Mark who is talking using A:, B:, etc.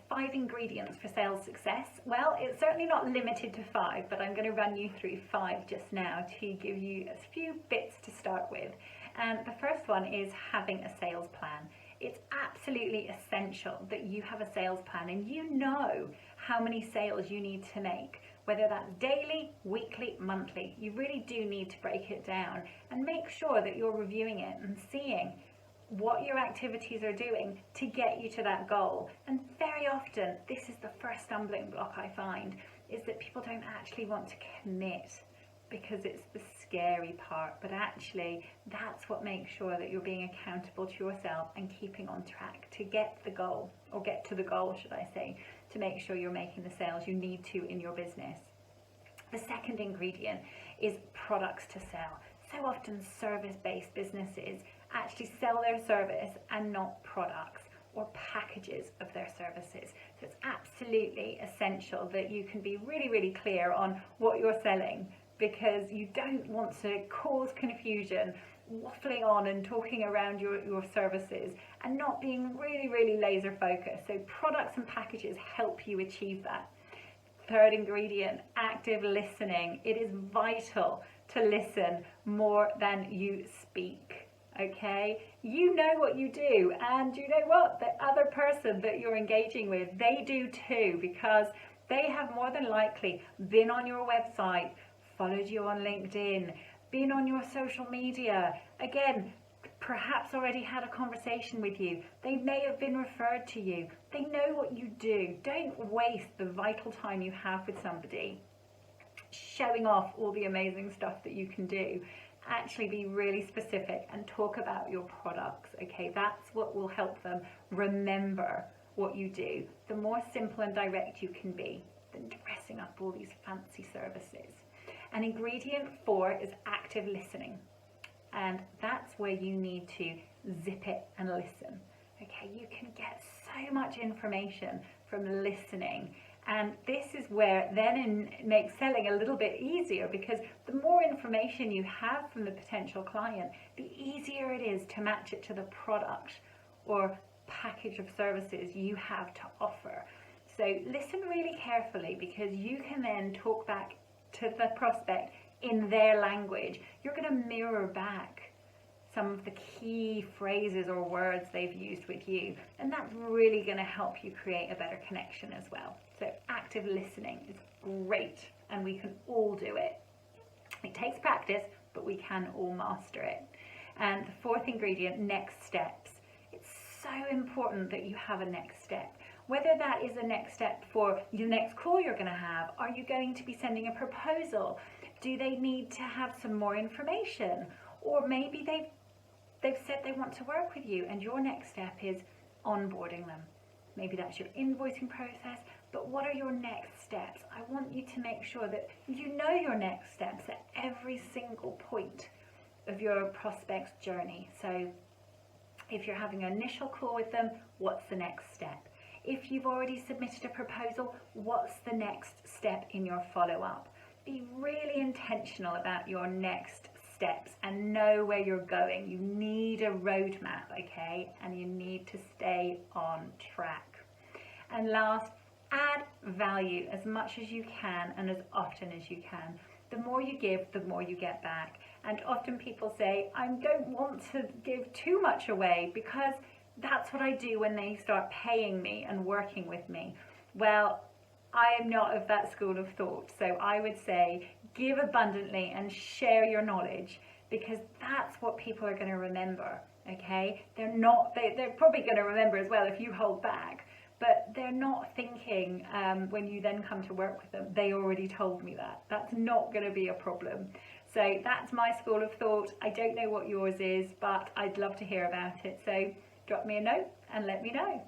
A: 5 ingredients for sales success. Well, it's certainly not limited to 5, but I'm going to run you through 5 just now to give you a few bits to start with. And the first one is having a sales plan. It's absolutely essential that you have a sales plan and you know how many sales you need to make, whether that's daily, weekly, monthly. You really do need to break it down and make sure that you're reviewing it and seeing what your activities are doing to get you to that goal. And very often, this is the first stumbling block I find, is that people don't actually want to commit because it's the scary part, but actually that's what makes sure that you're being accountable to yourself and keeping on track to get the goal, or get to the goal should I say, to make sure you're making the sales you need to in your business. The second ingredient is products to sell. So often service-based businesses actually sell their service and not products or packages of their services. So it's absolutely essential that you can be really, really clear on what you're selling, because you don't want to cause confusion waffling on and talking around your services and not being really, really laser focused. So products and packages help you achieve that. Third ingredient, active listening. It is vital to listen more than you speak. Okay, you know what you do, and you know what, the other person that you're engaging with, they do too, because they have more than likely been on your website, followed you on LinkedIn, been on your social media, again, perhaps already had a conversation with you. They may have been referred to you. They know what you do. Don't waste the vital time you have with somebody showing off all the amazing stuff that you can do. Actually be really specific and talk about your products. Okay, that's what will help them remember what you do. The more simple and direct you can be than dressing up all these fancy services. And ingredient 4 is active listening. And that's where you need to zip it and listen. Okay, you can get so much information from listening. And this is where then it makes selling a little bit easier, because the more information you have from the potential client, the easier it is to match it to the product or package of services you have to offer. So listen really carefully, because you can then talk back to the prospect in their language. You're going to mirror back some of the key phrases or words they've used with you, and that's really going to help you create a better connection as well. So active listening is great, and we can all do it. It takes practice, but we can all master it. And the fourth ingredient, next steps. It's so important that you have a next step. Whether that is a next step for the next call you're going to have, are you going to be sending a proposal? Do they need to have some more information? Or maybe they've said they want to work with you, and your next step is onboarding them. Maybe that's your invoicing process, but what are your next steps? I want you to make sure that you know your next steps at every single point of your prospect's journey. So if you're having an initial call with them, what's the next step? If you've already submitted a proposal, what's the next step in your follow-up? Be really intentional about your next steps and know where you're going. You need a roadmap, okay? And you need to stay on track. And last, add value as much as you can and as often as you can. The more you give, the more you get back. And often people say, I don't want to give too much away, because that's what I do when they start paying me and working with me. Well, I am not of that school of thought. So I would say give abundantly and share your knowledge, because that's what people are going to remember. Okay, they're probably going to remember as well if you hold back, but they're not thinking when you then come to work with them, they already told me that. That's not going to be a problem. So that's my school of thought. I don't know what yours is, but I'd love to hear about it. So drop me a note and let me know.